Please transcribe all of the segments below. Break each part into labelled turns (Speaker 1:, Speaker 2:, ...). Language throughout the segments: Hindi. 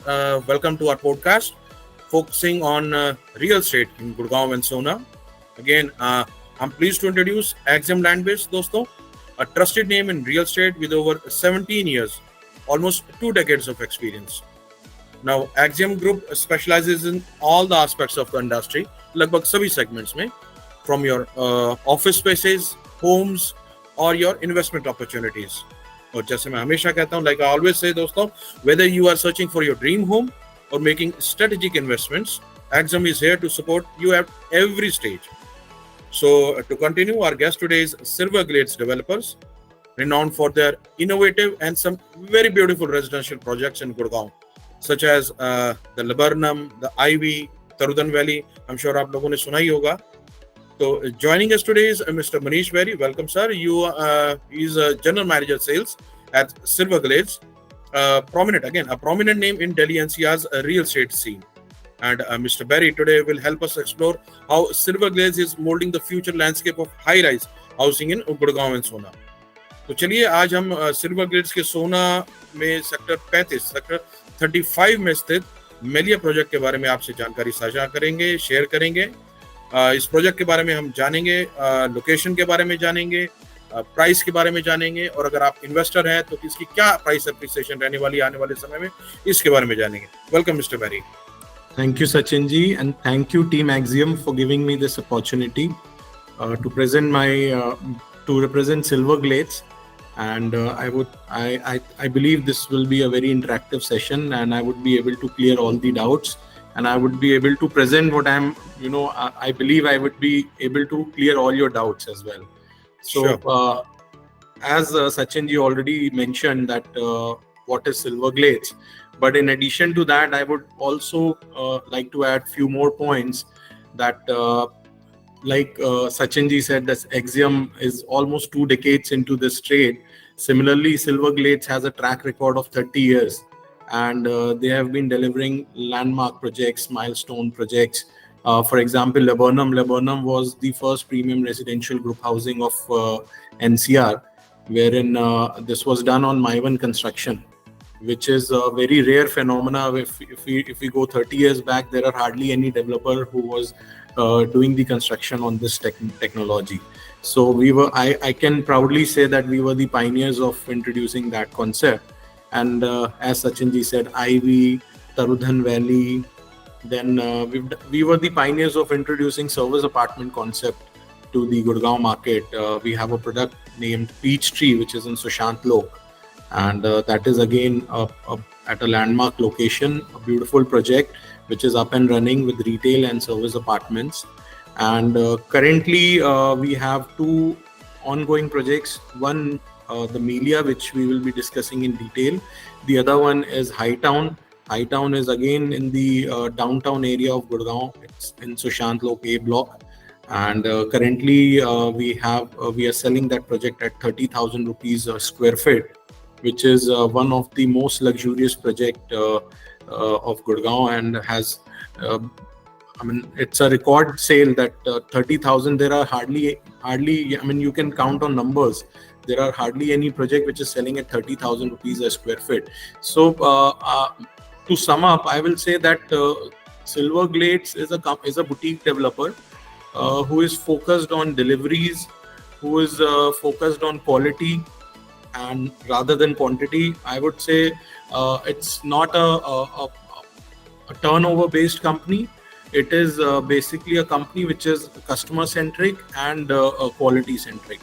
Speaker 1: Welcome to our podcast focusing on real estate in Gurgaon and Sona. Again, I'm pleased to introduce Axiom Landbase, dosto, a trusted name in real estate with over 17 years, almost 2 decades of experience. Now, Axiom Group specializes in all the aspects of the industry, लगभग सभी segments में, from your office spaces, homes, or your investment opportunities. और जैसे मैं हमेशा कहता हूँ, like I always say, दोस्तों, whether you are searching for your dream home or making strategic investments, Axiom is here to support you at every stage. So, to continue, our guest today is Silver Glades Developers, renowned for their innovative and some very beautiful residential projects in Gurgaon, such as the Laburnum, the Ivy, Tarudan Valley. I'm sure आप लोगों ने सुना ही होगा. So joining us today is Mr. Manish Berry. Welcome, sir. He's a general manager sales at Silver Glades. A prominent name in Delhi NCR's real estate scene. And Mr. Berry today will help us explore how Silver Glades is molding the future landscape of high-rise housing in Gurgaon and Sona. तो चलिए आज हम सिल्वर ग्लेड्स के सोना में सेक्टर 35, सेक्टर 35 में स्थित मेलिया प्रोजेक्ट के बारे में आपसे जानकारी साझा करेंगे, शेयर करेंगे. इस प्रोजेक्ट के बारे में हम जानेंगे, लोकेशन के बारे में जानेंगे, प्राइस के बारे में जानेंगे, और अगर आप इन्वेस्टर हैं तो इसकी क्या प्राइस एप्रिसिएशन रहने वाली आने वाले समय में, इसके बारे में जानेंगे. Welcome mister Berry.
Speaker 2: Thank you, Sachin ji, and thank you, Team Axiom, for giving me this opportunity to represent Silver Glades. And I believe this will be a very interactive session, and I would be able to clear all the doubts, and I would be able to present what I believe I would be able to clear all your doubts as well. So, sure. As Sachin ji already mentioned that what is Silver Glades, but in addition to that, I would also like to add few more points that like Sachin ji said, that Axiom is almost 2 decades into this trade. Similarly, Silver Glades has a track record of 30 years, and they have been delivering landmark projects, milestone projects. For example, Laburnum was the first premium residential group housing of NCR, wherein this was done on Maivan construction, which is a very rare phenomena. If we go 30 years back, there are hardly any developer who was doing the construction on this technology. So I can proudly say that we were the pioneers of introducing that concept. And as Sachin ji said, Ivy, Tarudan Valley, then we were the pioneers of introducing service apartment concept to the Gurgaon market. We have a product named Peachtree, which is in Sushant Lok. And that is again at a landmark location, a beautiful project which is up and running with retail and service apartments. And currently we have 2 ongoing projects. One, the Melia, which we will be discussing in detail. The other one is Hightown. Hightown is again in the downtown area of Gurgaon. It's in Sushant Lok A block. And currently we are selling that project at 30,000 rupees a square feet, which is one of the most luxurious project of Gurgaon, and has, it's a record sale that 30,000. There are hardly, you can count on numbers. There are hardly any project which is selling at 30,000 rupees a square feet. So to sum up, I will say that Silver Glades is a boutique developer who is focused on deliveries, who is focused on quality, and rather than quantity. I would say it's not a turnover based company. It is basically a company which is customer centric and quality centric.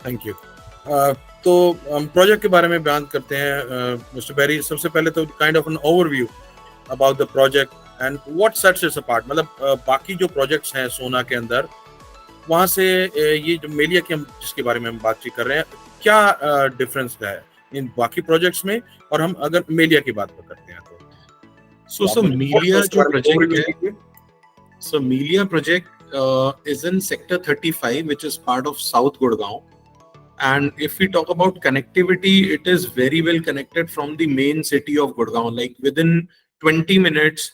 Speaker 1: Thank you. तो हम प्रोजेक्ट के बारे में बयान करते हैं मिस्टर बेरी. सबसे पहले तो kind of an overview about the project and what sets it apart. मतलब बाकी जो प्रोजेक्ट्स हैं सोना के अंदर, वहाँ से ये जो मेलिया की हम जिसके बारे में हम बातचीत कर रहे हैं, क्या डिफरेंस है इन बाकी प्रोजेक्ट्स में, और हम अगर मेलिया की बात करते हैं तो
Speaker 2: सो मेलिया जो प्रोजेक्ट है, सो मेलिया project is in sector 35, which is part of South Gurgaon. And if we talk about connectivity, it is very well connected from the main city of Gurgaon. Like within 20 minutes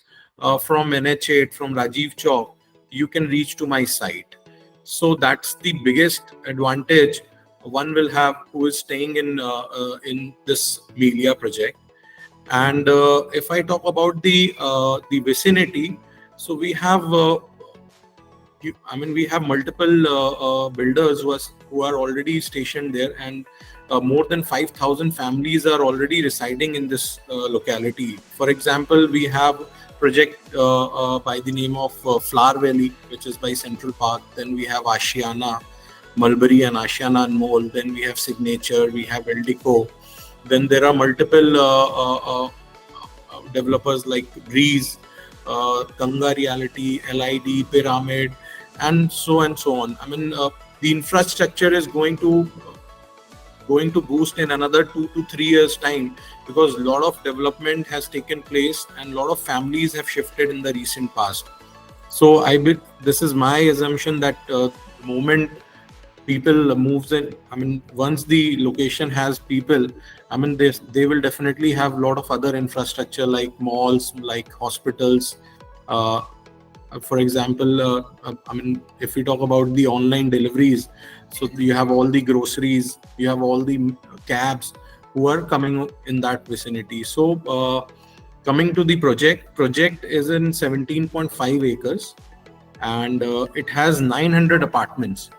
Speaker 2: from NH8, from Rajiv Chowk, you can reach to my site. So that's the biggest advantage one will have who is staying in this Melia project. And if I talk about the vicinity, so we have we have multiple builders who are already stationed there, and more than 5,000 families are already residing in this locality. For example, we have project by the name of Flower Valley, which is by Central Park. Then we have Ashiana, Mulberry and Ashiana and Mall. Then we have Signature, we have Eldico. Then there are multiple developers like Breeze, Ganga Reality, LID, Pyramid, and so on. The infrastructure is going to boost in another 2 to 3 years time, because a lot of development has taken place and a lot of families have shifted in the recent past. So this is my assumption that the moment people moves in, once the location has people, they will definitely have a lot of other infrastructure like malls, like hospitals. For example, if we talk about the online deliveries, so you have all the groceries, you have all the cabs who are coming in that vicinity. So coming to the project is in 17.5 acres, and it has 900 apartments.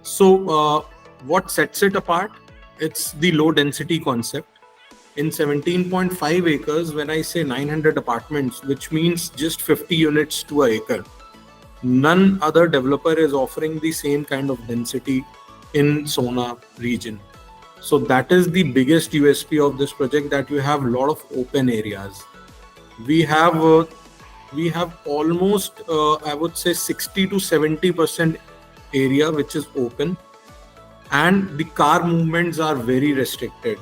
Speaker 2: So what sets it apart? It's the low density concept. In 17.5 acres, when I say 900 apartments, which means just 50 units to an acre, none other developer is offering the same kind of density in Sona region. So that is the biggest USP of this project, that you have a lot of open areas. We have almost I would say 60 to 70% area which is open, and the car movements are very restricted.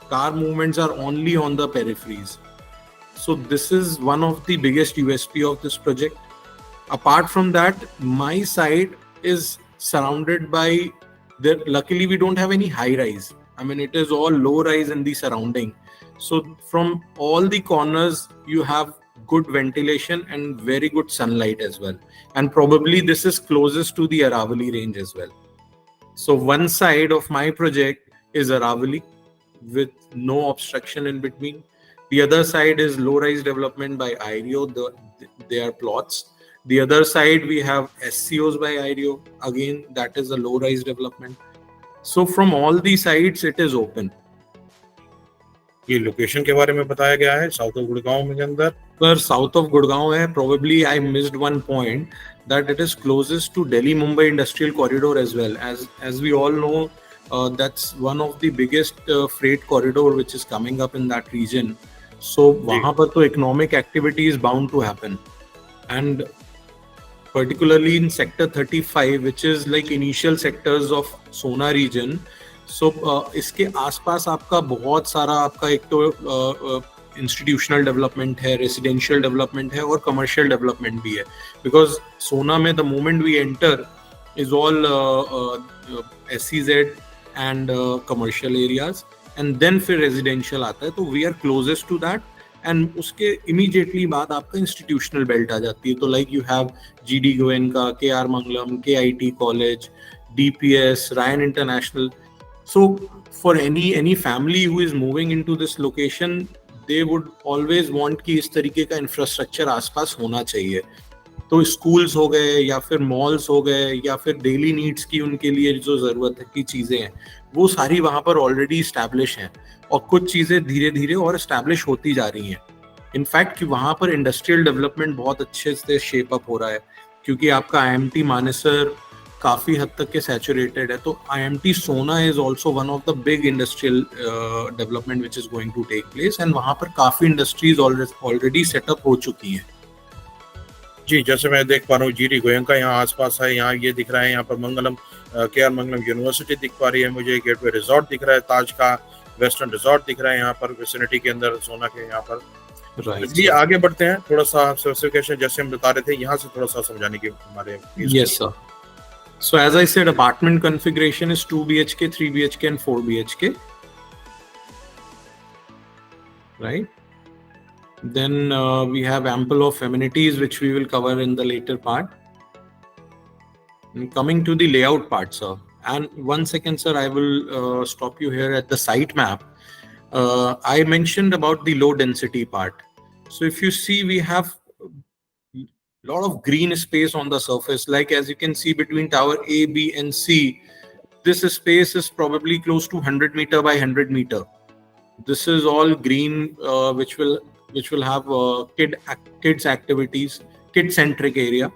Speaker 2: Car movements are only on the peripheries. So this is one of the biggest USP of this project. Apart from that, my side is surrounded by there. Luckily, we don't have any high rise. It is all low rise in the surrounding. So from all the corners, you have good ventilation and very good sunlight as well. And probably this is closest to the Aravali range as well. So one side of my project is Aravali with no obstruction in between. The other side is low-rise development by IREO. They are plots. The other side we have SCOs by IREO. Again, that is a low-rise development. So from all these sides, it is open.
Speaker 1: ये लोकेशन के बारे में बताया गया है साउथ ऑफ गुड़गांव के अंदर.
Speaker 2: Sir, south of Gurgaon है. Probably I missed one point, that it is closest to Delhi Mumbai Industrial Corridor as well. As we all know, that's one of the biggest freight corridor which is coming up in that region. So वहाँ पर तो economic activity is bound to happen, and particularly in sector 35, which is like initial sectors of Sona region. So इसके आसपास आपका बहुत सारा आपका एक तो इंस्टीट्यूशनल डेवलपमेंट है, रेसिडेंशियल डेवलपमेंट है और कमर्शियल डेवलपमेंट भी है. बिकॉज सोना में the moment we enter is all SEZ and commercial areas, and then फिर रेजिडेंशियल आता है. तो we are closest to that, and उसके इमीडिएटली बाद आपका इंस्टीट्यूशनल बेल्ट आ जाती है. तो like you have GD Goenka, KR Mangalam, KIT college, DPS, Ryan International. So for any family who is moving into this location, they would always want कि इस तरीके का इंफ्रास्ट्रक्चर आसपास होना चाहिए. तो स्कूल्स हो गए या फिर मॉल्स हो गए या फिर डेली नीड्स की उनके लिए जो जरूरत की चीजें हैं वो सारी वहां पर ऑलरेडी स्टैब्लिश हैं, और कुछ चीजें धीरे धीरे और स्टैब्लिश होती जा रही हैं. इनफैक्ट कि वहां पर इंडस्ट्रियल डेवलपमेंट बहुत अच्छे से शेप अप हो रहा है, क्योंकि आपका IMT मानेसर काफी हद तक के सैचुरेटेड है. तो IMT Sohna is also one of the big industrial development which is going to take place, and वहां पर काफी इंडस्ट्रीज ऑलरेडी सेटअप हो चुकी हैं.
Speaker 1: जी, जैसे मैं देख पा रहा हूँ GD गोयनका यहाँ आसपास है, यहाँ ये दिख रहा है, यहाँ पर मंगलम KR मंगलम यूनिवर्सिटी दिख पा रही है मुझे, गेटवे रिजॉर्ट दिख रहा है, ताज का वेस्टर्न रिजॉर्ट दिख रहा है यहाँ पर विसिनिटी के अंदर सोना के यहाँ पर. जी आगे बढ़ते हैं, थोड़ा सा स्पेसिफिकेशन जैसे हम बता रहे थे यहाँ से थोड़ा सा समझाने के हमारे.
Speaker 2: Yes sir. So as I said, apartment configuration is 2 BHK, 3 BHK and 4 BHK. Right? Then we have ample of amenities which we will cover in the later part. And coming to the layout part, sir. And 1 second, sir, I will stop you here at the site map. I mentioned about the low density part. So if you see, we have a lot of green space on the surface. Like as you can see between tower A, B, and C, this space is probably close to 100 meter by 100 meter. This is all green, which will have kids activities, kid centric area.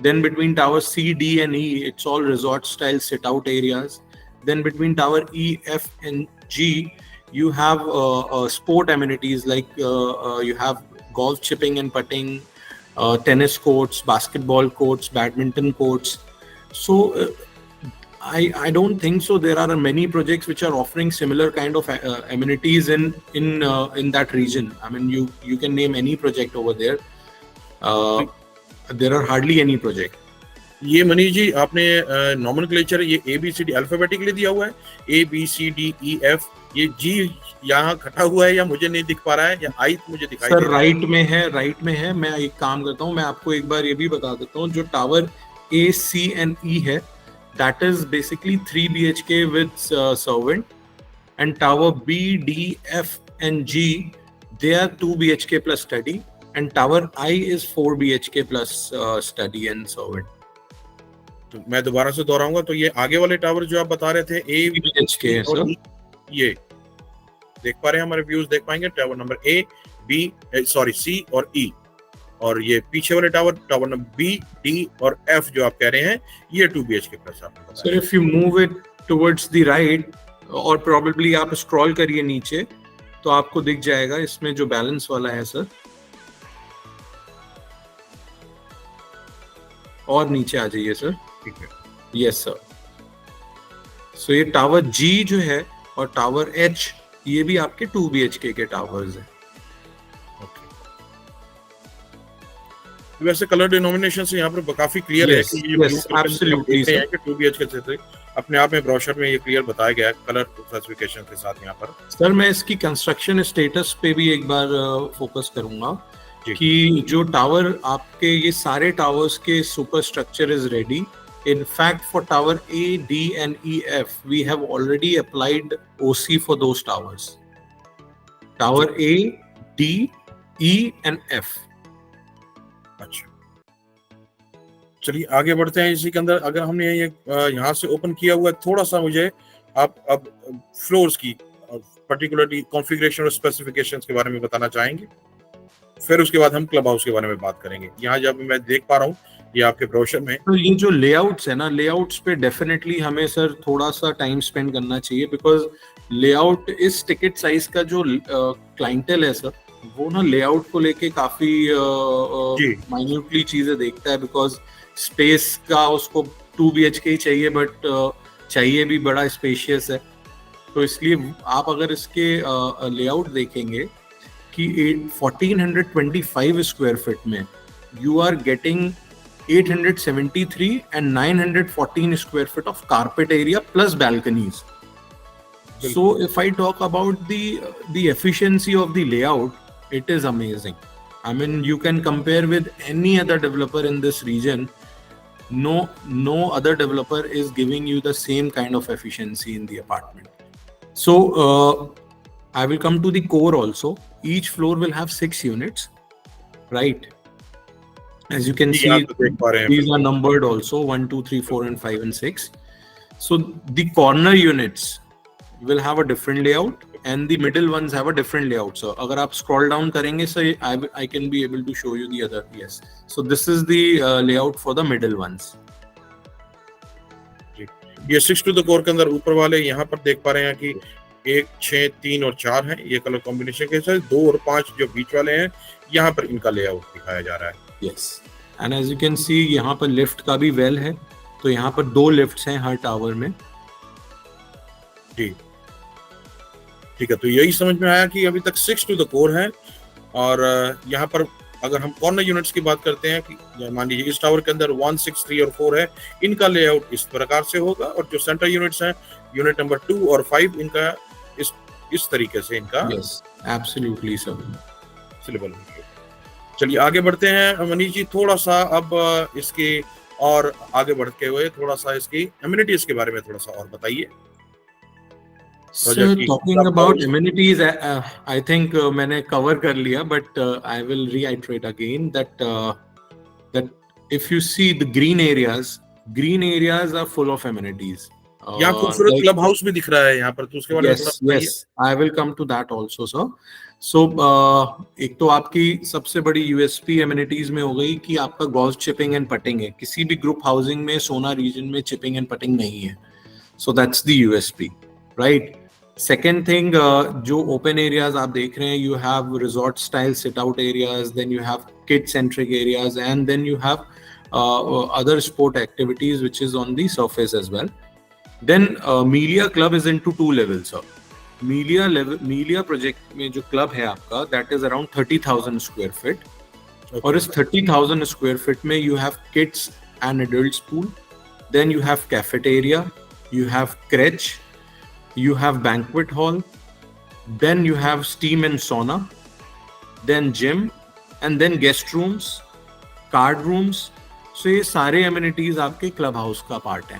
Speaker 2: Then between tower C, D, and E, it's all resort style sit out areas. Then between tower E, F, and G, you have sport amenities like you have golf chipping and putting, tennis courts, basketball courts, badminton courts. So I don't think so. There are many projects which are offering similar kind of amenities in that region. I mean, you can name any project over there. There are hardly any project.
Speaker 1: ये मनीष जी आपने नॉमेनक्लेचर ये ABCD अल्फाबेटिकली दिया हुआ है, ABCDEF, ये G यहाँ खटा हुआ है या मुझे नहीं दिख पा रहा है, या I मुझे दिखाई दे
Speaker 2: सर
Speaker 1: रहा है?
Speaker 2: राइट में है. मैं एक काम करता हूँ, मैं आपको एक बार ये भी बता देता हूँ. जो tower A, C and E है, that is basically 3 BHK with servant, and tower B, D, F and G, they are 2 BHK plus study, and tower I is 4 BHK plus study and servant.
Speaker 1: तो मैं दोबारा से दोहराऊंगा, तो ये आगे वाले टावर जो आप बता रहे थे A,
Speaker 2: BHK है सर.
Speaker 1: ये देख पा रहे हैं, हमारे व्यूज देख पाएंगे, tower number A, B, sorry C और E, और ये पीछे वाले टावर नंबर B, D और F जो आप कह रहे हैं, ये 2 BHK प्लस आपको बताया.
Speaker 2: Sir if you move it towards the right और प्रोबेबली आप स्क्रॉल करिए नीचे, तो आपको दिख जाएगा इसमें जो बैलेंस वाला है सर. और नीचे आ जाइए सर.
Speaker 1: ठीक है.
Speaker 2: Yes sir. सो ये टावर G जो है और टावर H, ये भी आपके 2 BHK के टावर्स हैं.
Speaker 1: वैसे कलर डिनोमिनेशन से यहाँ पर काफी क्लियर है कि ये
Speaker 2: एब्सोल्युटली
Speaker 1: है कि 2 BHK से अपने आप में ब्रोशर में ये क्लियर बताया गया है कलर स्पेसिफिकेशन के साथ. यहाँ पर
Speaker 2: सर मैं इसकी कंस्ट्रक्शन स्टेटस पे भी एक बार फोकस करूंगा कि जो टावर आपके, ये सारे टावर्स के super structure is ready. In fact, for tower A, D and E, F, we have already applied OC for those towers. Tower A, D, E and F.
Speaker 1: अच्छा, चलिए आगे बढ़ते हैं. इसी के अंदर अगर हमने ये यहाँ से ओपन किया हुआ है, थोड़ा सा मुझे आप अब फ्लोर्स की पर्टिकुलरली कॉन्फ़िगरेशन और स्पेसिफिकेशंस के बारे में बताना चाहेंगे, फिर उसके बाद हम क्लब हाउस के बारे में बात करेंगे. यहाँ जब मैं देख पा रहा हूँ ये आपके ब्रोशर में,
Speaker 2: तो ये जो लेआउट्स है ना, लेआउट्स पे डेफिनेटली हमें सर थोड़ा सा टाइम स्पेंड करना चाहिए, बिकॉज लेआउट इस टिकट साइज का जो क्लाइंटेल है सर, वो ना लेआउट को लेके काफी माइन्यूटली चीजें देखता है, बिकॉज स्पेस का उसको 2 BHK ही चाहिए, बट चाहिए भी बड़ा स्पेशियस है. तो इसलिए आप अगर इसके लेआउट देखेंगे कि 1425 स्क्वायर फीट में you are getting 873 and 914 square feet of carpet area plus balconies. So if I talk about the efficiency of the layout, it is amazing. I mean, you can compare with any other developer in this region. No other developer is giving you the same kind of efficiency in the apartment. So I will come to the core also. Each floor will have 6 units, right? As you can see, these are numbered also 1, 2, 3, 4 and 5 and 6. So the corner units will have a different layout and the middle ones have a different layout. So agar aap scroll down karenge, so I can be able to show you the other. Yes. So this is the layout for the middle ones.
Speaker 1: ये 6 to the core के अंदर ऊपर वाले यहाँ पर देख पा रहे हैं कि 1, 6, 3 और 4 हैं ये कलर कॉम्बिनेशन के साथ. 2 और 5 जो बीच वाले हैं, यहाँ पर इनका लेआउट दिखाया जा रहा है.
Speaker 2: Yes. And as you can see, यहाँ पर लिफ्ट का भी वेल है, तो यहाँ पर 2 लिफ्ट्स हैं हर टावर में.
Speaker 1: जी ठीक है. तो यही समझ में आया कि अभी तक 6 to the core है, और यहाँ पर अगर हम कॉर्नर यूनिट्स की बात करते हैं कि मान लीजिए इस टावर के अंदर 1, 6, 3 और 4 है, इनका लेआउट इस प्रकार से होगा, और जो सेंटर यूनिट्स हैं यूनिट नंबर 2 और 5, इनका इस तरीके से इनका
Speaker 2: एब्सोल्युटली सर
Speaker 1: सिलेबल. चलिए आगे बढ़ते हैं मनीष जी, थोड़ा सा अब इसके और आगे बढ़ते हुए थोड़ा सा इसकी एमिनिटीज के बारे में थोड़ा सा और बताइए.
Speaker 2: So
Speaker 1: प्रोजेक्ट की
Speaker 2: talking about amenities, I think मैंने cover कर लिया, but I will reiterate again that if you see the green areas are full of amenities.
Speaker 1: यहाँ खूबसूरत
Speaker 2: Like
Speaker 1: क्लब हाउस भी दिख रहा है यहाँ पर, तो उसके बारे में थोड़ा बताइए।
Speaker 2: yes, I will come to that also, sir. So एक तो आपकी सबसे बड़ी यूएसपी एमिनिटीज में हो गई कि आपका गोल्फ चिपिंग एंड पटिंग है। किसी भी ग्रुप हाउसिंग में सोना रीजन में चिपिंग एंड पटिंग नहीं है, so that's the USP, right. Second thing, जो ओपन एरियाज आप देख रहे हैं, you have resort style sit out areas, then you have kid centric areas, and then you have other sport activities which is on the surface as well. Then Melia Club is into two levels, sir. Melia project में जो club है आपका, that is around 30,000 square feet. और इस 30,000 square feet में you have kids and adults pool, then you have cafeteria, you have crèche, you have banquet hall, then you have steam and sauna, then gym, and then guest rooms, card rooms. So ये सारे amenities आपके club house का part हैं।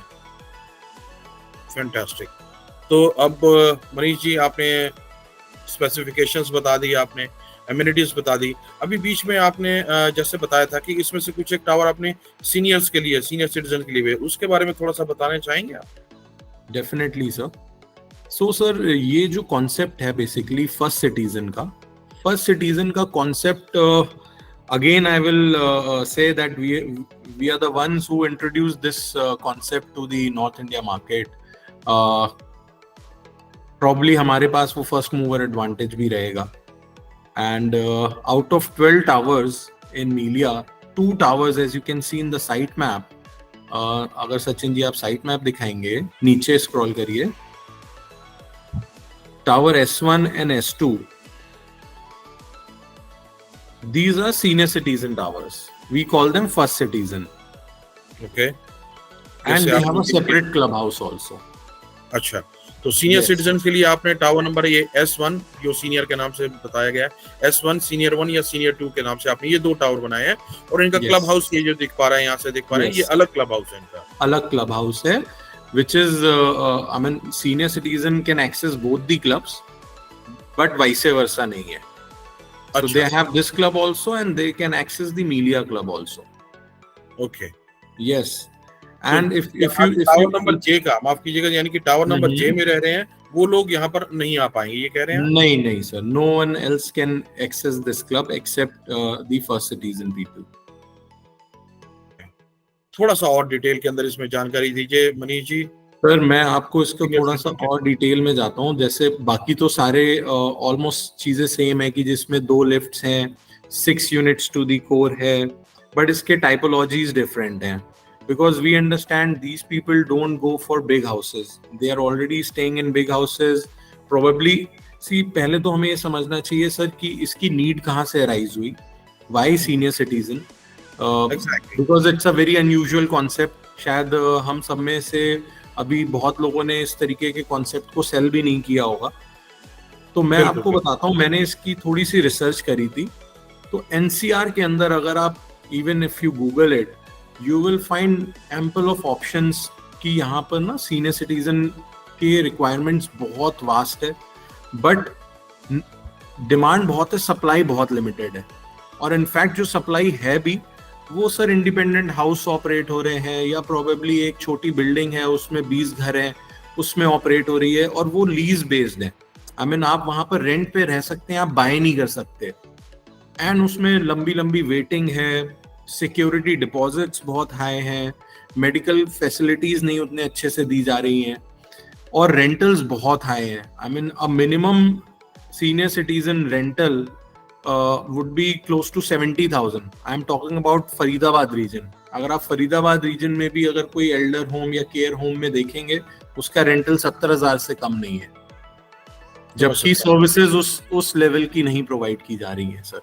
Speaker 1: फैंटास्टिक। तो अब मनीष जी, आपने स्पेसिफिकेशंस बता दी, आपने एमिनिटीज बता दी। अभी बीच में आपने जैसे बताया था कि इसमें से कुछ एक टावर आपने सीनियर्स के लिए, सीनियर सिटीजन के लिए, उसके बारे में थोड़ा सा बताना चाहेंगे आप?
Speaker 2: Definitely sir. सो सर, ये जो कॉन्सेप्ट है बेसिकली फर्स्ट सिटीजन का concept, again I will say that we are the ones who introduced this concept to the North India market. Probably हमारे पास वो फर्स्ट मूवर एडवांटेज भी रहेगा। And out of 12 towers in Melia, 2 towers as you can see in the site map, अगर सचिन जी आप साइट मैप दिखाएंगे, नीचे स्क्रॉल करिए, tower S1 and S2, these are senior citizen towers. We call them first citizen.
Speaker 1: Okay.
Speaker 2: And they have a separate clubhouse also.
Speaker 1: अच्छा, तो सीनियर
Speaker 2: Yes.
Speaker 1: सिटीजन के लिए आपने टावर नंबर ये S1 जो सीनियर के नाम से बताया गया है, S1 सीनियर 1 या सीनियर 2 के नाम से आपने ये 2 टावर बनाए हैं, और इनका
Speaker 2: Yes.
Speaker 1: क्लब हाउस ये जो दिख पा रहा है, यहाँ से दिख पा रहा है,
Speaker 2: Yes.
Speaker 1: ये अलग क्लब हाउस है इनका।
Speaker 2: अलग क्लब हाउस है, which is I mean senior citizen can access both the clubs, but vice versa नहीं है। So
Speaker 1: अच्छा,
Speaker 2: they have this club also and they can access the Melia club also.
Speaker 1: Okay.
Speaker 2: Yes. And if you
Speaker 1: tower number J का, माफ कीजिएगा, यानी कि टावर नंबर
Speaker 2: नहीं।
Speaker 1: J में रह रहे हैं वो लोग यहाँ पर नहीं आ पाएंगे, ये कह रहे हैं?
Speaker 2: नहीं sir, no one else can access this club except the first citizen people.
Speaker 1: थोड़ा सा और डिटेल के अंदर इसमें जानकारी दीजिए मनीष जी।
Speaker 2: सर मैं आपको इसको
Speaker 1: Senior
Speaker 2: थोड़ा सा
Speaker 1: citizen
Speaker 2: और डिटेल में जाता हूँ। जैसे बाकी तो सारे ऑलमोस्ट चीजें सेम है कि जिसमें 2 लिफ्ट्स हैं, 6 यूनिट्स टू दी कोर है, बट इसके टाइपोलॉजीज डिफरेंट हैं, because we understand these people don't go for big houses, they are already staying in big houses probably. See पहले तो हमें ये समझना चाहिए सर कि इसकी नीड कहाँ से अराइज हुई, why senior citizen, because it's a very unusual concept. शायद हम सब में से अभी बहुत लोगों ने इस तरीके के कॉन्सेप्ट को सेल भी नहीं किया होगा। तो मैं
Speaker 1: बिल्कुल,
Speaker 2: आपको बताता हूँ, मैंने इसकी थोड़ी सी रिसर्च करी थी। तो एनसीआर के अंदर अगर आप even if you Google it, you will find ample of options कि यहाँ पर ना सीनियर सिटीजन के रिक्वायरमेंट्स बहुत वास्ट है, बट डिमांड बहुत है, सप्लाई बहुत लिमिटेड है। और इनफैक्ट जो सप्लाई है भी, वो सर इंडिपेंडेंट हाउस ऑपरेट हो रहे हैं, या प्रोबेबली एक छोटी बिल्डिंग है उसमें 20 घर हैं, उसमें ऑपरेट हो रही है, और वो लीज बेस्ड है। आई मीन आप वहां पर रेंट पे रह सकते हैं, आप बाय नहीं कर सकते, एंड उसमें लंबी लंबी वेटिंग है, सिक्योरिटी डिपॉजिट्स बहुत हाई हैं, मेडिकल फैसिलिटीज नहीं उतने अच्छे से दी जा रही हैं, और रेंटल्स बहुत हाई हैं। I mean a minimum senior citizen rental would be close to 70,000. I am talking about Faridabad region. अगर आप फरीदाबाद रीजन में भी अगर कोई एल्डर होम या केयर होम में देखेंगे, उसका रेंटल 70,000 से कम नहीं है, जबकि सर्विसेज उस लेवल की नहीं प्रोवाइड की जा रही है सर।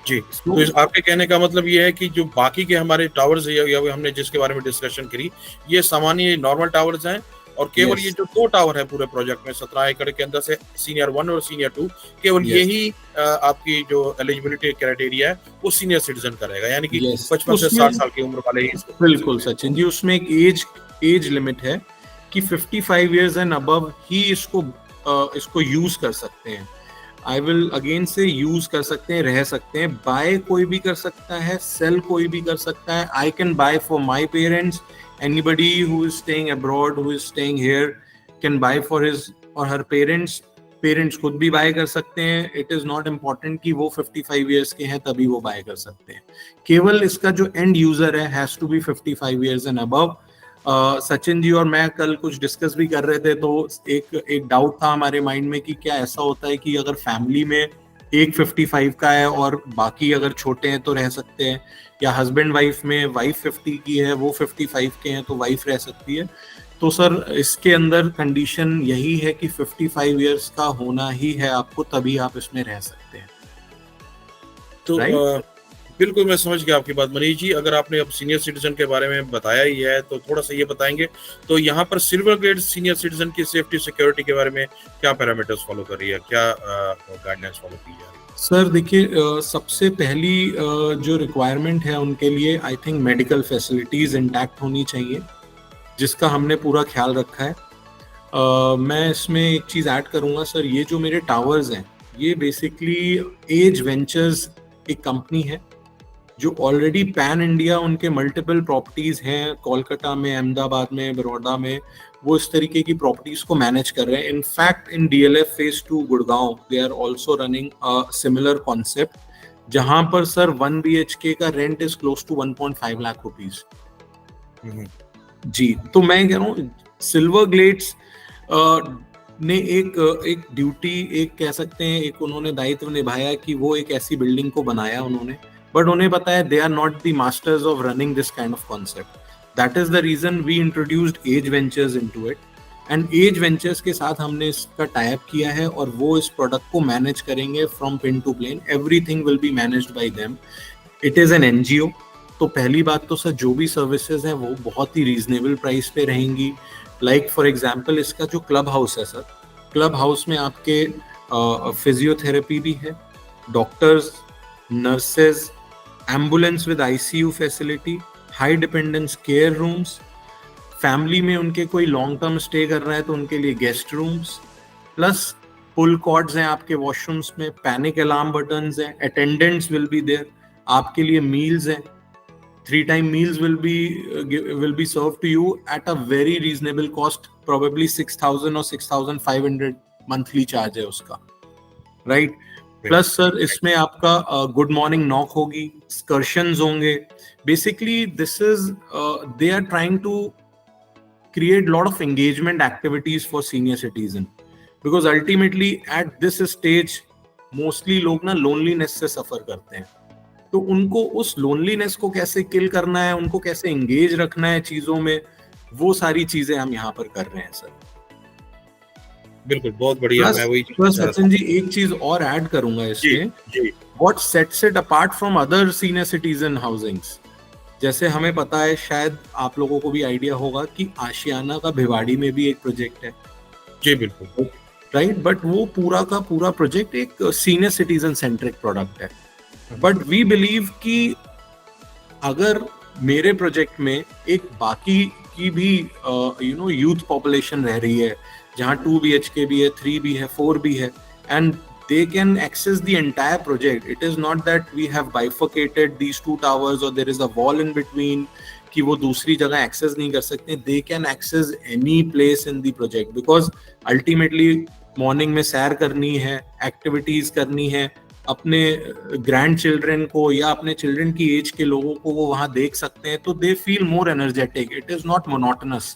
Speaker 1: जी, तो आपके कहने का मतलब ये है कि जो बाकी के हमारे टावर्स या हमने जिसके बारे में डिस्कशन करी, ये सामान्य नॉर्मल टावर्स हैं, और केवल
Speaker 2: Yes.
Speaker 1: ये जो 2 टावर है पूरे प्रोजेक्ट में 17 एकड़ के अंदर से, सीनियर 1 और सीनियर 2, केवल
Speaker 2: Yes.
Speaker 1: यही आपकी जो एलिजिबिलिटी क्राइटेरिया है वो सीनियर सिटीजन का रहेगा, यानी कि
Speaker 2: Yes.
Speaker 1: 55 से
Speaker 2: उसमें-
Speaker 1: 60 साल की उम्र वाले ही इसको।
Speaker 2: बिल्कुल सचिन जी, उसमें एक एज लिमिट है कि 55 years and above ही इसको यूज कर सकते हैं. आई विल अगेन से यूज कर सकते हैं, रह सकते हैं. बाय कोई भी कर सकता है, सेल कोई भी कर सकता है. I can buy for my parents. Anybody who is staying abroad, who is staying here can buy for his और हर पेरेंट्स. पेरेंट्स खुद भी बाय कर सकते हैं. इट इज नॉट इम्पॉर्टेंट कि वो 55 ईयर्स के हैं तभी वो बाय कर सकते हैं. केवल इसका जो एंड यूजर है has to be 55 years and above. Sachin ji और मैं कल कुछ डिस्कस भी कर रहे थे, तो एक डाउट था हमारे माइंड में कि क्या ऐसा होता है कि अगर फैमिली में एक 55 का है और बाकी अगर छोटे हैं तो रह सकते हैं, या हस्बैंड वाइफ में वाइफ 50 की है, वो 55 के हैं तो वाइफ रह सकती है. तो सर इसके अंदर कंडीशन यही है कि 55 इयर्स का होना ही है आपको, तभी आप इसमें रह सकते हैं.
Speaker 1: तो बिल्कुल मैं समझ गया आपकी बात मनीष जी. अगर आपने अब सीनियर सिटीजन के बारे में बताया ही है तो थोड़ा सा ये बताएंगे, तो यहाँ पर सिल्वर ग्रेड सीनियर सिटीजन की सेफ्टी सिक्योरिटी के बारे में क्या पैरामीटर्स फॉलो कर रही है, क्या गाइडलाइंस फॉलो की जा रही है?
Speaker 2: सर देखिए, सबसे पहली जो रिक्वायरमेंट है उनके लिए I think medical facilities intact होनी चाहिए, जिसका हमने पूरा ख्याल रखा है. मैं इसमें एक चीज ऐड करूंगा सर. ये जो मेरे टावर्स हैं ये बेसिकली एज वेंचर्स एक कंपनी है जो ऑलरेडी पैन इंडिया, उनके मल्टीपल प्रॉपर्टीज हैं कोलकाता में, अहमदाबाद में, बड़ौदा में. वो इस तरीके की प्रॉपर्टीज को मैनेज कर रहे हैं. In fact in DLF Phase 2 Gurgaon they are also running a similar concept, जहां पर सर 1 BHK का rent is close to 1.5 lakh rupees. जी, तो मैं कह रहा हूँ सिल्वर ग्लेड्स ने एक ड्यूटी, एक कह सकते हैं एक उन्होंने दायित्व निभाया कि वो एक ऐसी बिल्डिंग को बनाया उन्होंने, बट उन्हें पता है they are not the masters of running this kind of concept. That is the reason we introduced age ventures into it. And age ventures के साथ हमने इसका टाई अप किया है और वो इस प्रोडक्ट को मैनेज करेंगे from pin to plane. Everything will be managed by them. It is an NGO. तो पहली बात तो सर जो भी सर्विसेज हैं वो बहुत ही रीजनेबल प्राइस पे रहेंगी. लाइक फॉर एग्जांपल इसका जो क्लब हाउस है सर, क्लब हाउस में आपके फिजियोथेरेपी भी है, doctors, nurses, ambulance with ICU facility, high dependence care rooms. Family में उनके कोई लॉन्ग टर्म स्टे कर रहा है तो उनके लिए गेस्ट रूम्स, प्लस पुल कॉर्ड्स हैं आपके वॉशरूम्स में, पैनिक अलार्म बटन्स हैं, अटेंडेंट्स विल बी देयर, आपके लिए मील्स हैं. 3 time meals will be served to you at a very reasonable cost, probably 6,000 or 6,500 monthly charge है उसका, right? प्लस सर इसमें आपका गुड मॉर्निंग नॉक होगी, स्कर्शंस होंगे. Basically this is they are trying to create lot of engagement activities for senior citizen, because ultimately at this stage mostly लोग ना लोनलीनेस से सफर करते हैं. तो उनको उस लोनलीनेस को कैसे किल करना है, उनको कैसे एंगेज रखना है चीजों में, वो सारी चीजें हम यहाँ पर कर रहे हैं सर.
Speaker 1: बिल्कुल, बहुत बढ़िया. मैं वही
Speaker 2: सचिन जी एक चीज और ऐड करूंगा इसमें. What sets it apart from other senior citizen housings, जैसे हमें पता है, शायद आप लोगों को भी आइडिया होगा कि आशियाना का भिवाड़ी में भी एक प्रोजेक्ट है.
Speaker 1: जी बिल्कुल,
Speaker 2: राइट. बट वो पूरा का पूरा प्रोजेक्ट एक सीनियर सिटीजन सेंट्रिक प्रोडक्ट है. बट वी बिलीव कि अगर मेरे प्रोजेक्ट में एक बाकी की भी यूथ पॉपुलेशन रह रही है, जहाँ 2 BHK भी है, 3 भी है, 4 भी है, and they can access the entire project. It is not that we have bifurcated these 2 towers or there is a wall in between कि वो दूसरी जगह access नहीं कर सकते. They can access any place in the project because ultimately morning में सैर करनी है, activities करनी है, अपने ग्रैंड चिल्ड्रन को या अपने चिल्ड्रन की एज के लोगों को वो वहाँ देख सकते हैं, तो they feel more energetic. It is not monotonous.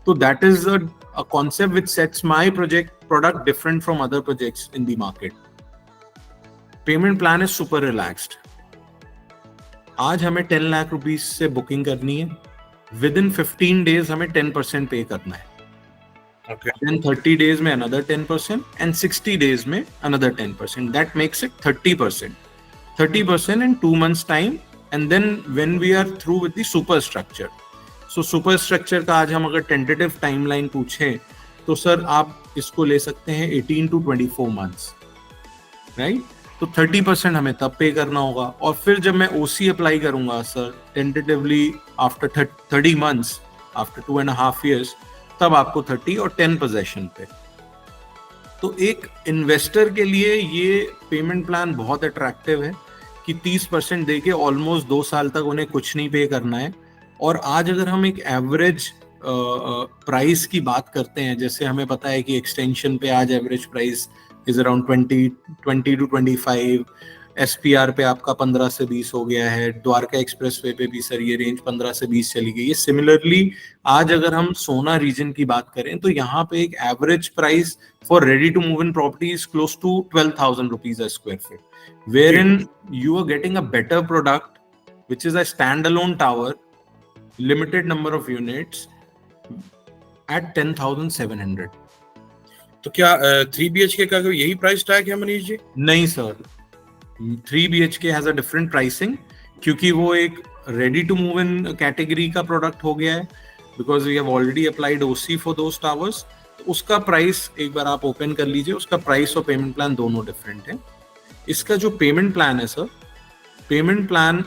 Speaker 2: So that is a concept which sets my product different from other projects in the market. Payment plan is super relaxed. आज हमें 10 लाख रुपीस से बुकिंग करनी है, विद इन 15 days हमें 10% पे करना है.
Speaker 1: Okay.
Speaker 2: Then 30 days में another 10% and 60 days में another 10%. That makes it 30%. 30% in 2 months time, and then when we are through with the superstructure. So superstructure का आज हम अगर tentative timeline पूछें तो सर आप इसको ले सकते हैं 18 to 24 months, right? तो 30% हमें तब पे करना होगा. और फिर जब मैं OC अप्लाई करूंगा sir tentatively after 30 months, after 2.5 years, तब आपको 30 और 10 पोजेशन पे। तो एक इन्वेस्टर के लिए ये पेमेंट प्लान बहुत अट्रैक्टिव है कि 30% देके ऑलमोस्ट 2 साल तक उन्हें कुछ नहीं पे करना है। और आज अगर हम एक एवरेज प्राइस की बात करते हैं, जैसे हमें पता है कि एक्सटेंशन पे आज average price is around 20 to 25, SPR पे आपका 15 से 20 हो गया है, द्वारका एक्सप्रेसवे पे भी सर ये रेंज 15 से 20 चली गई है। सिमिलरली आज अगर हम सोना रीजन की बात करें तो यहाँ पे एक average price for ready to move in property is close to 12,000 rupees a square feet, wherein you are getting a better product which is a standalone tower, limited number of units at 10,700.
Speaker 1: तो क्या 3 BHK का कोई यही प्राइस टैग है मनीष जी?
Speaker 2: नहीं sir, 3 BHK has a different pricing, क्योंकि वो एक ready to move in category का प्रोडक्ट हो गया है, because we have already applied OC for those towers. उसका प्राइस एक बार आप ओपन कर लीजिए, उसका प्राइस और पेमेंट प्लान दोनों डिफरेंट है। इसका जो पेमेंट प्लान है सर, पेमेंट प्लान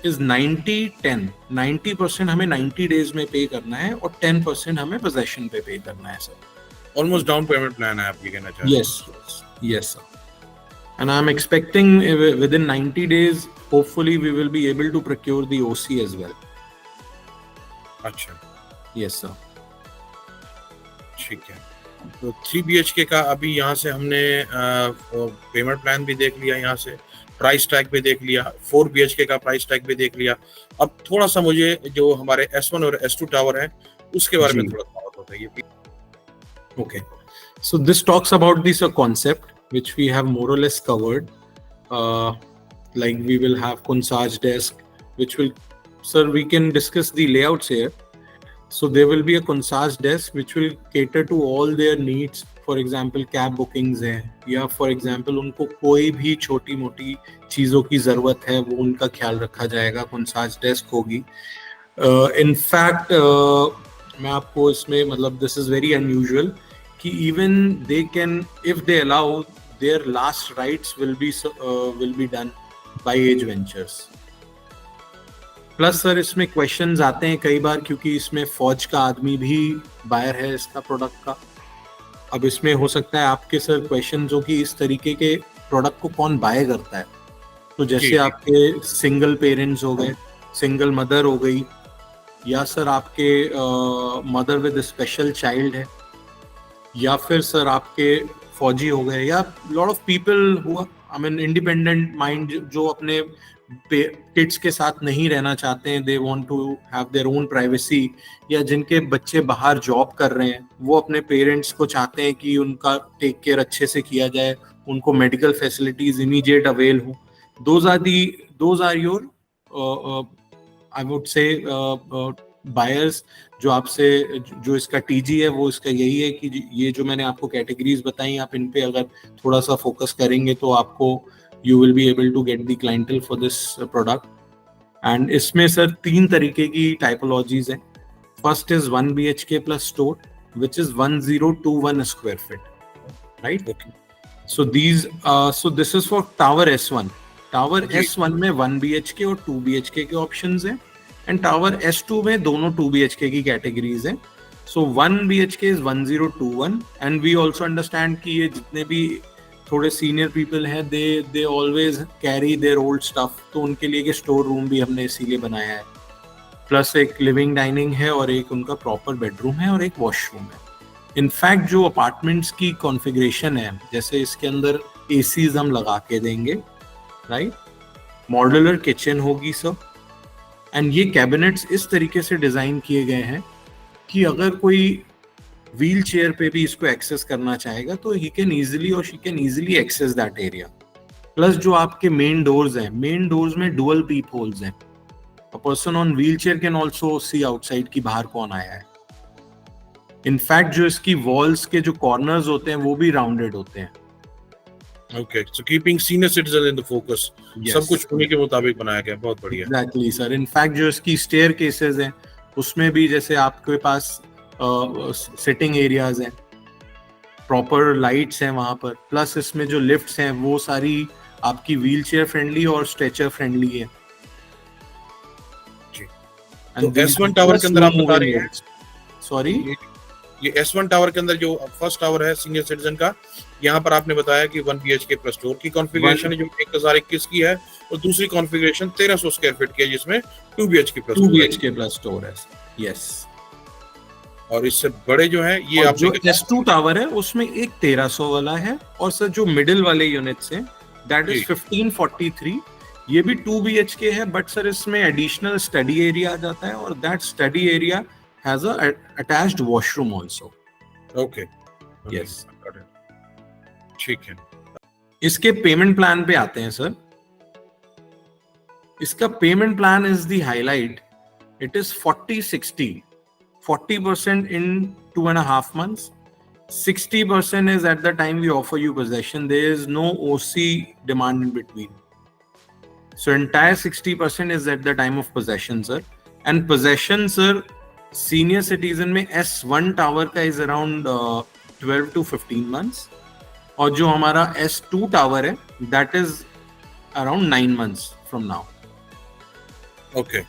Speaker 2: इज 90-10, 90% हमें 90 डेज में पे करना है और 10% हमें पोजेशन पे करना है sir.
Speaker 1: Almost down payment plan है, आप ये कहना चाहते हैं?
Speaker 2: Yes sir. And I'm expecting within 90 days, hopefully we will be able to procure the OC as well.
Speaker 1: अच्छा,
Speaker 2: Yes sir.
Speaker 1: ठीक है। तो 3 BHK का अभी यहाँ से हमने पेमेंट प्लान भी देख लिया, यहाँ से प्राइस टैग भी देख लिया, 4 BHK का प्राइस टैग भी देख लिया। अब थोड़ा सा मुझे जो हमारे S1 और S2 टावर है उसके बारे में थोड़ा सा बताइए।
Speaker 2: Okay. So this talks about this concept which we have more or less covered. Like we will have concierge desk, which will, sir, we can discuss the layouts here. So there will be a concierge desk which will cater to all their needs. For example, cab bookings है, या for example उनको कोई भी छोटी मोटी चीज़ों की ज़रूरत है वो उनका ख्याल रखा जाएगा, concierge desk होगी। In fact, मैं आपको इसमें मतलब दिस इज वेरी अनयूजुअल कि even they can, if they allow, their last rights will be done by age ventures. Plus sir इसमें क्वेश्चंस आते हैं कई बार, क्योंकि इसमें फौज का आदमी भी बायर है इसका प्रोडक्ट का। अब इसमें हो सकता है आपके सर क्वेश्चन जो कि इस तरीके के प्रोडक्ट को कौन बाय करता है, तो जैसे आपके सिंगल पेरेंट्स हो गए, सिंगल मदर हो गई, या सर आपके मदर विद स्पेशल चाइल्ड है, या फिर सर आपके फौजी हो गए, या lot of people who I mean independent mind जो अपने किड्स के साथ नहीं रहना चाहते हैं, they want to have their own privacy, या जिनके बच्चे बाहर जॉब कर रहे हैं वो अपने पेरेंट्स को चाहते हैं कि उनका टेक केयर अच्छे से किया जाए, उनको मेडिकल फैसिलिटीज इमीडिएट अवेल हो। Those are your I would say buyers जो आपसे, जो इसका TG है वो इसका यही है कि ये जो मैंने आपको कैटेगरीज बताई, आप इन पे अगर थोड़ा सा फोकस करेंगे तो आपको you will be able to get the clientele for this product. And इसमें सर 3 तरीके की टाइपोलॉजीज हैं। First is 1 BHK plus store which is 1021 square feet, right? So this is for tower S1। Tower S1 में 1 BHK और 2 BHK के ऑप्शंस हैं, एंड टावर S2 में दोनों 2 BHK की कैटेगरीज हैं। So 1 BHK is 1021, and we also understand कि ये जितने भी थोड़े सीनियर पीपल हैं they always carry their old stuff, तो उनके लिए एक स्टोर रूम भी हमने इसीलिए बनाया है। प्लस एक लिविंग डाइनिंग है और एक उनका प्रॉपर बेडरूम है और एक वॉशरूम है। इनफैक्ट जो अपार्टमेंट्स की कॉन्फ़िगरेशन है, जैसे इसके अंदर ACs हम लगा के देंगे, राइट? मॉड्यूलर किचन होगी सर, एंड ये कैबिनेट्स इस तरीके से डिजाइन किए गए हैं कि अगर कोई व्हील चेयर पे भी इसको एक्सेस करना चाहेगा तो ही कैन इजीली और she can easily access that area. Plus जो आपके मेन डोर्स हैं, मेन डोर्स में डुअल पीप होल्स हैं, a person on wheelchair can also see outside कि बाहर कौन आया है। इनफैक्ट जो इसकी वॉल्स के जो कॉर्नर्स होते हैं वो भी राउंडेड होते हैं।
Speaker 1: Okay, so keeping senior citizen in the focus.
Speaker 2: Yes.
Speaker 1: सब कुछ उन्हीं के मुताबिक बनाया गया, बहुत बढ़िया।
Speaker 2: Exactly sir. इनफैक्ट जो इसकी स्टेयर केसेस हैं उसमें भी जैसे आपके पास सिटिंग एरियाज हैं, प्रॉपर लाइट्स हैं वहां पर, प्लस इसमें जो लिफ्ट्स हैं वो सारी आपकी व्हील चेयर फ्रेंडली और स्ट्रेचर फ्रेंडली है।
Speaker 1: जी। तो S1 टावर के अंदर आप बता रहे हैं,
Speaker 2: सॉरी,
Speaker 1: ये S1 टावर के अंदर जो फर्स्ट टावर है सीनियर सिटीजन का, यहाँ पर आपने बताया कि 1 BHK प्लस स्टोर की कॉन्फ़िगरेशन है जो 1021 की है, और दूसरी कॉन्फ़िगरेशन 1300 स्क्वायर फीट की है जिसमें 2 BHK plus
Speaker 2: 2 BHK plus store है, यस।
Speaker 1: और इससे बड़े जो है ये
Speaker 2: और जो S2 टावर है उसमें एक 1300 वाला है, और सर जो मिडिल वाले यूनिट्स हैं दैट इज 1543, ये भी 2 BHK है, बट सर इसमें एडिशनल स्टडी एरिया आ जाता है, और that study area has a attached washroom also.
Speaker 1: Okay,
Speaker 2: yes,
Speaker 1: ठीक है।
Speaker 2: इसके पेमेंट प्लान पे आते हैं सर। इसका payment plan is the highlight, it is 40-60, 40% in 2.5 months, 60% is at the time we offer you possession. There is no OC demand in between. So entire 60% is at the time of possession, sir. And possession, sir, senior citizen में S1 tower का is around 12 to 15 months. और जो हमारा S2 tower है, that is around 9 months from now.
Speaker 1: Okay.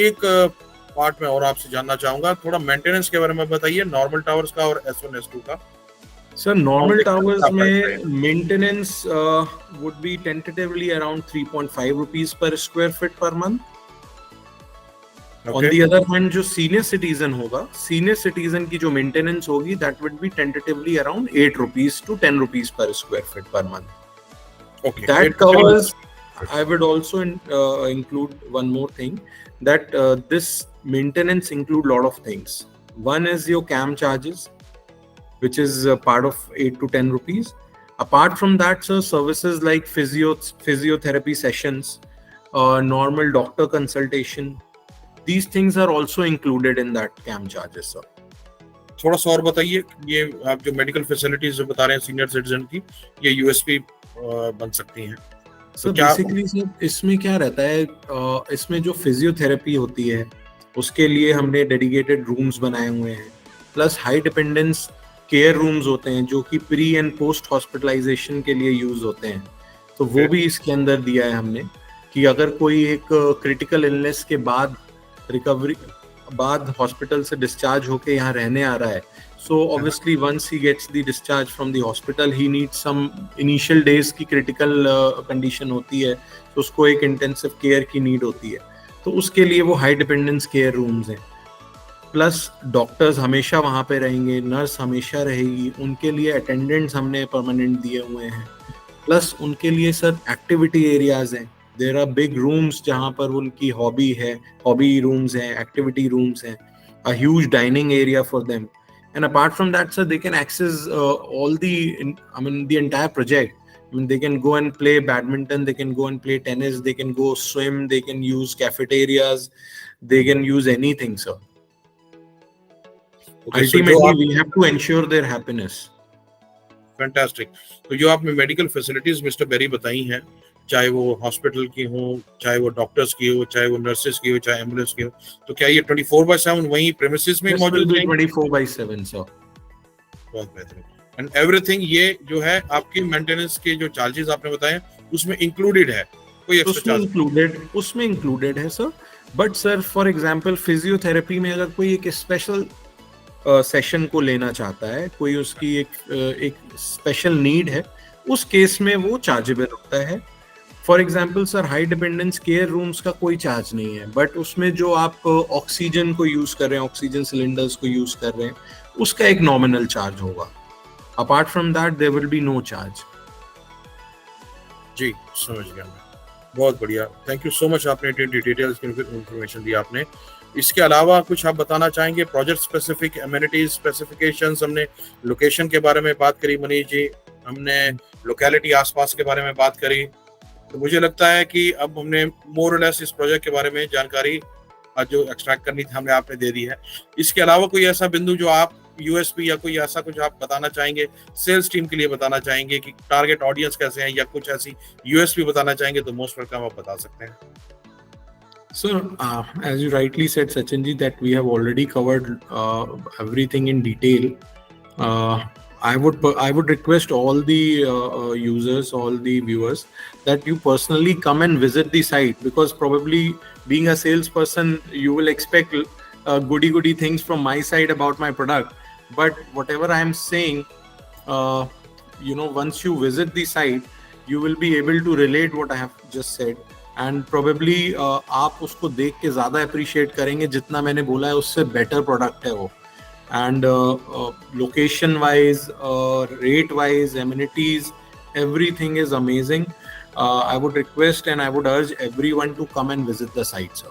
Speaker 1: एक पार्ट में और आपसे जानना चाहूंगा, थोड़ा मेंटेनेंस के बारे में बताइए, नॉर्मल टावर्स का और S1 S2 का।
Speaker 2: सर नॉर्मल टावर्स में maintenance would be tentatively around 3.5 rupees per square feet per month. On the other hand जो सीनियर सिटीजन होगा, सीनियर सिटीजन की जो मेंटेनेंस होगी that would be tentatively around 8 rupees to 10 rupees per square feet per month.
Speaker 1: Okay,
Speaker 2: that covers, I would also include one more thing, that this maintenance include lot of things. One is your CAM charges, which is part of 8 to 10 rupees. Apart from that, sir, services like physiotherapy sessions, normal doctor consultation, these things are also included in that CAM charges, sir.
Speaker 1: थोड़ा सा और बताइए, ये आप जो मेडिकल फैसिलिटीज जो बता रहे हैं सीनियर सिटीजन की, ये यूएसपी बन सकती हैं।
Speaker 2: सो बेसिकली सर इसमें क्या रहता है, इसमें जो फिजियोथेरेपी होती है उसके लिए हमने डेडिकेटेड रूम्स बनाए हुए हैं, plus high dependence care rooms होते हैं जो कि प्री एंड पोस्ट हॉस्पिटलाइजेशन के लिए यूज होते हैं, तो वो भी इसके अंदर दिया है हमने कि अगर कोई एक क्रिटिकल इलनेस के बाद रिकवरी बाद हॉस्पिटल से डिस्चार्ज होके यहाँ रहने आ रहा है, so obviously once he gets the discharge from the hospital he needs some initial days की critical condition होती है, तो उसको एक intensive care की need होती है, तो उसके लिए वो high dependence care rooms हैं, प्लस डॉक्टर्स हमेशा वहाँ पे रहेंगे, नर्स हमेशा रहेगी, उनके लिए अटेंडेंट्स हमने परमानेंट दिए हुए हैं, प्लस उनके लिए सर एक्टिविटी एरियाज हैं, देयर आर बिग रूम्स जहाँ पर उनकी हॉबी है, हॉबी रूम्स हैं, एक्टिविटी रूम्स हैं, a huge dining area for them, and apart from that, sir, they can access all the entire project. I mean, they can go and play badminton, they can go and play tennis, they can go swim, they can use cafeterias, they can use anything, sir. Okay, ultimately, we have to ensure their happiness.
Speaker 1: Fantastic. तो जो आपने मेडिकल फैसिलिटीज मिस्टर बेरी बताई हैं, चाहे वो हॉस्पिटल की हो, चाहे वो डॉक्टर्स की हो, चाहे वो नर्सेस की हो, चाहे एम्बुलेंस की हो, तो क्या ये 24/7 वही प्रेमिसेस में मौजूद है?
Speaker 2: 24/7 सर।
Speaker 1: बहुत बेहतरीन। एंड एवरीथिंग ये जो है आपकी मेंटेनेंस के जो चार्जेस आपने बताए उसमें इंक्लूडेड है, कोई एक्स्ट्रा चार्ज?
Speaker 2: उसमें इंक्लूडेड है sir, but sir for example physiotherapy में अगर कोई एक स्पेशल सेशन को लेना चाहता है, कोई उसकी एक स्पेशल नीड है, उस केस में वो चार्जेबल होता है। For example sir high dependence care rooms का कोई चार्ज नहीं है, बट उसमें जो आप ऑक्सीजन को यूज कर रहे हैं, ऑक्सीजन सिलेंडर्स को यूज कर रहे हैं, उसका एक नॉमिनल चार्ज होगा। Apart from that there will be no charge.
Speaker 1: जी समझ गया मैं, बहुत बढ़िया, थैंक यू सो मच, आपने डिटेल्स की इंफॉर्मेशन दी आपने। इसके अलावा कुछ आप बताना चाहेंगे? प्रोजेक्ट स्पेसिफिक एमिनिटीज स्पेसिफिकेशंस, हमने लोकेशन के बारे में बात करी मनीष जी, हमने लोकेलिटी आसपास के बारे में बात करी, तो मुझे लगता है कि अब हमने मोर और लेस इस प्रोजेक्ट के बारे में जानकारी जो एक्सट्रैक्ट करनी थी हमने आपने दे दी है। इसके अलावा कोई ऐसा बिंदु जो आप यूएसपी या कोई ऐसा कुछ आप बताना चाहेंगे, सेल्स टीम के लिए बताना चाहेंगे कि टारगेट ऑडियंस कैसे हैं, या कुछ ऐसी यूएसपी बताना चाहेंगे, तो मोस्ट वेलकम आप बता सकते हैं।
Speaker 2: So, as you rightly said, Sachinji, that we have already covered everything in detail. I would request all the users, all the viewers, that you personally come and visit the site, because probably being a salesperson, you will expect goody things from my side about my product, but whatever I am saying, once you visit the site, you will be able to relate what I have just said, and probably आप उसको देख के ज़्यादा appreciate करेंगे जितना मैंने बोला है उससे better product है वो. And location wise, rate wise, amenities, everything is amazing. I would request and I would urge everyone to come and visit the site, sir.